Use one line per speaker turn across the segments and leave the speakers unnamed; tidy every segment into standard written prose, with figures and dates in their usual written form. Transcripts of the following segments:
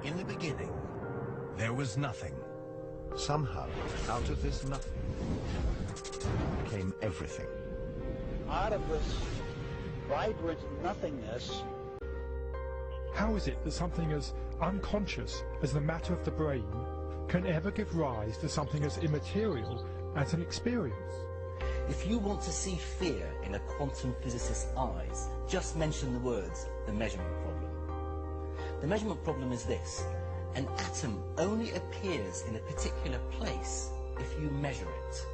In the beginning, there was nothing. Somehow, out of this nothing came everything.
Out of this vibrant nothingness.
How is it that something as unconscious as the matter of the brain can ever give rise to something as immaterial as an experience?
If you want to see fear in a quantum physicist's eyes, just mention the words, the measurement problem. The measurement problem is this: an atom only appears in a particular place if you measure it.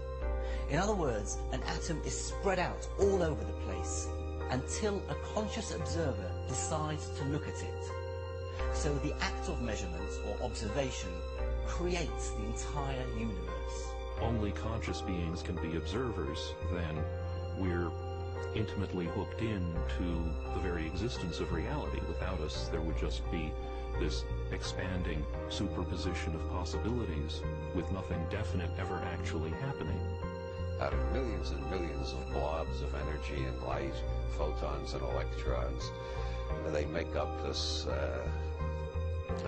In other words, an atom is spread out all over the place until a conscious observer decides to look at it. So the act of measurement or observation creates the entire universe.
Only conscious beings can be observers, then we're intimately hooked into the very existence of reality. Without us, there would just be this expanding superposition of possibilities with nothing definite ever actually happening.
Out of millions and millions of blobs of energy and light, photons and electrons, they make up this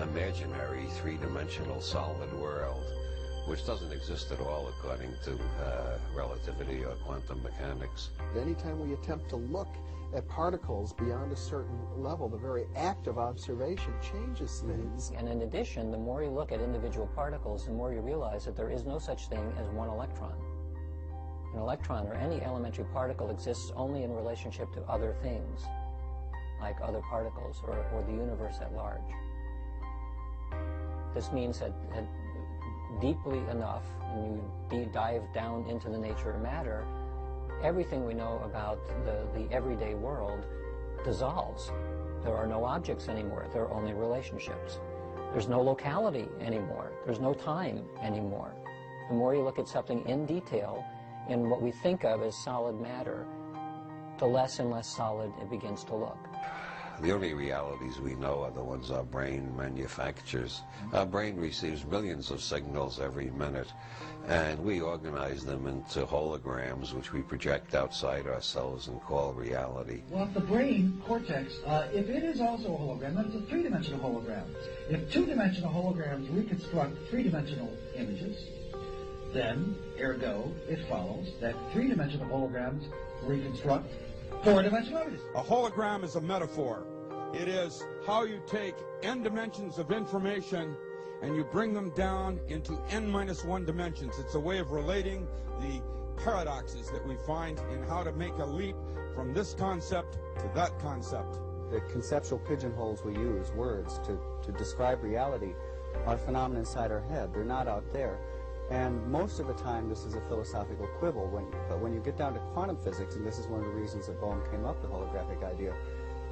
imaginary three-dimensional solid world, which doesn't exist at all according to relativity or quantum mechanics.
Anytime we attempt to look at particles beyond a certain level, the very act of observation changes things.
And in addition, the more you look at individual particles, the more you realize that there is no such thing as one electron. An electron, or any elementary particle, exists only in relationship to other things, like other particles or the universe at large. This means that deeply enough, and you dive down into the nature of matter, everything we know about the everyday world dissolves. There are no objects anymore. There are only relationships. There's no locality anymore. There's no time anymore. The more you look at something in detail, in what we think of as solid matter, the less and less solid it begins to look.
The only realities we know are the ones our brain manufactures. Our brain receives millions of signals every minute, and we organize them into holograms, which we project outside ourselves and call reality.
Well, if the brain cortex, if it is also a hologram, then it's a three-dimensional hologram. If two-dimensional holograms reconstruct three-dimensional images, then, ergo, it follows that three-dimensional holograms reconstruct four-dimensional images.
A hologram is a metaphor. It is how you take n dimensions of information and you bring them down into n-1 dimensions. It's a way of relating the paradoxes that we find in how to make a leap from this concept to that concept.
The conceptual pigeonholes we use, words, to describe reality, are phenomena inside our head. They're not out there. And most of the time, this is a philosophical quibble. But when you get down to quantum physics, and this is one of the reasons that Bohm came up with the holographic idea,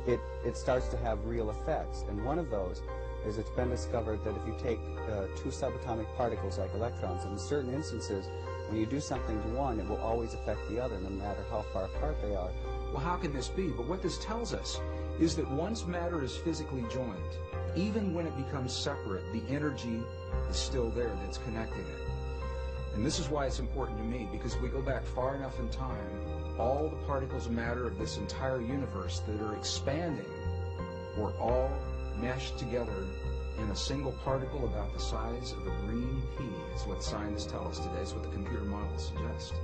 it starts to have real effects. And one of those is it's been discovered that if you take two subatomic particles like electrons, in certain instances, when you do something to one, it will always affect the other, no matter how far apart they are.
Well, how can this be? But what this tells us is that once matter is physically joined, even when it becomes separate, the energy is still there that's connecting it. And this is why it's important to me, because if we go back far enough in time, all the particles of matter of this entire universe that are expanding were all meshed together in a single particle about the size of a green pea, is what scientists tell us today, is what the computer models suggest.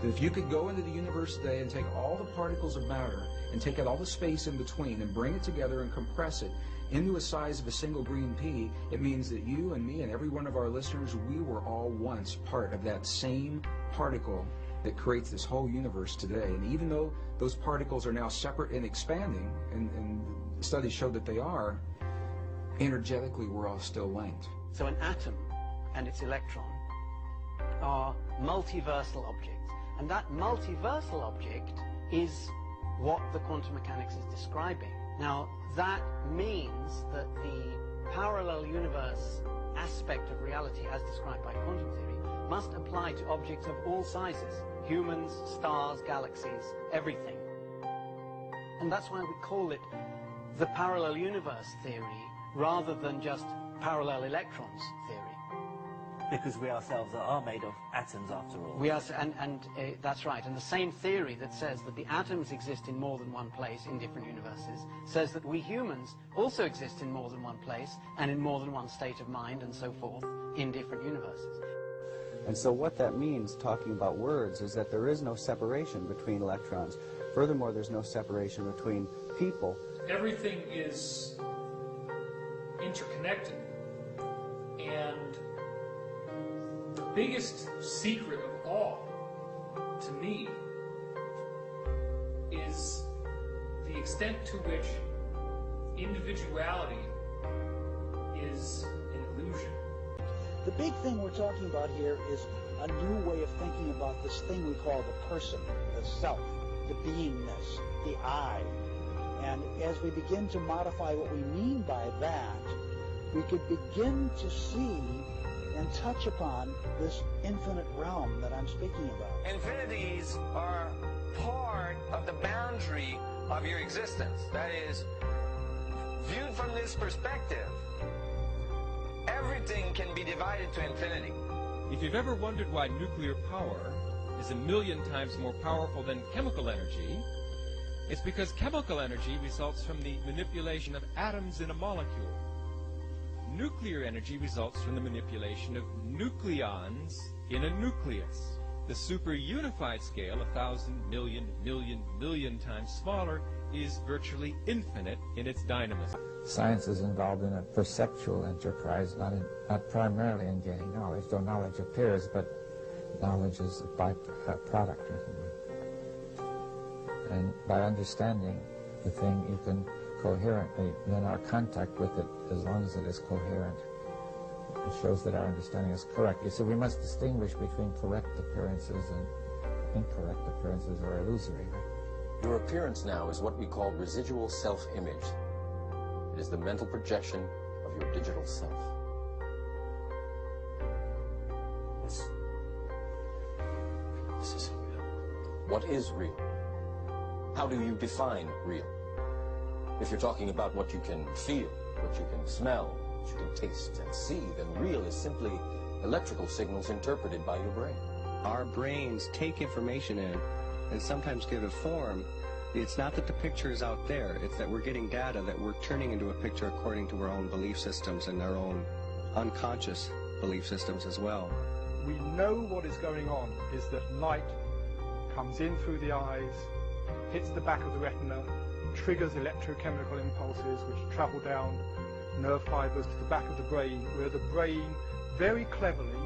That if you could go into the universe today and take all the particles of matter and take out all the space in between and bring it together and compress it into a size of a single green pea, it means that you and me and every one of our listeners, we were all once part of that same particle that creates this whole universe today. And even though those particles are now separate and expanding, and studies show that they are, energetically we're all still linked.
So an atom and its electron are multiversal objects. And that multiversal object is what the quantum mechanics is describing. Now, that means that the parallel universe aspect of reality as described by quantum theory must apply to objects of all sizes: humans, stars, galaxies, everything. And that's why we call it the parallel universe theory rather than just parallel electrons theory.
Because we ourselves are made of atoms, after all.
We are, that's right. And the same theory that says that the atoms exist in more than one place in different universes says that we humans also exist in more than one place and in more than one state of mind and so forth in different universes.
And so what that means, talking about words, is that there is no separation between electrons. Furthermore, there's no separation between people.
Everything is interconnected. And the biggest secret of all, to me, is the extent to which individuality is an illusion.
The big thing we're talking about here is a new way of thinking about this thing we call the person, the self, the beingness, the I. And as we begin to modify what we mean by that, we could begin to see and touch upon this infinite realm that I'm speaking about.
Infinities are part of the boundary of your existence. That is, viewed from this perspective, everything can be divided to infinity.
If you've ever wondered why nuclear power is 1,000,000 times more powerful than chemical energy, it's because chemical energy results from the manipulation of atoms in a molecule. Nuclear energy results from the manipulation of nucleons in a nucleus. The superunified scale, 1,000 million, million times smaller, is virtually infinite in its dynamism.
Science is involved in a perceptual enterprise, not primarily in gaining knowledge, though knowledge appears, but knowledge is a byproduct. And by understanding the thing, you can coherently then our contact with it, as long as it is coherent, it shows that our understanding is correct. You see, we must distinguish between correct appearances and incorrect appearances, or illusory.
Your appearance now is what we call residual self-image. It is the mental projection of your digital self. This is real. What is real? How do you define real? If you're talking about what you can feel, what you can smell, what you can taste and see, then real is simply electrical signals interpreted by your brain.
Our brains take information in and sometimes give it form. It's not that the picture is out there, it's that we're getting data that we're turning into a picture according to our own belief systems and our own unconscious belief systems as well.
We know what is going on is that light comes in through the eyes, hits the back of the retina, triggers electrochemical impulses which travel down nerve fibers to the back of the brain, where the brain very cleverly,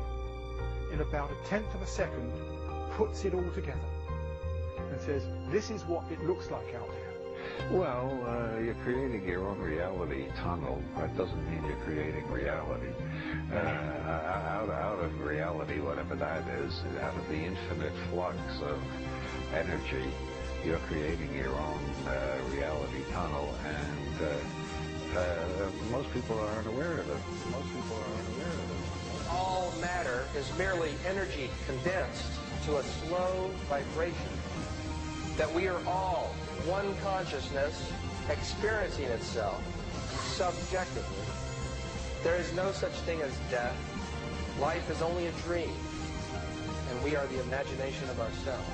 in about 1/10 of a second, puts it all together and says, this is what it looks like out there.
Well, you're creating your own reality tunnel. That doesn't mean you're creating reality. Out of reality, whatever that is, out of the infinite flux of energy, you're creating your own reality tunnel, and most people aren't aware of it.
All matter is merely energy condensed to a slow vibration. That we are all one consciousness experiencing itself subjectively. There is no such thing as death. Life is only a dream, and we are the imagination of ourselves.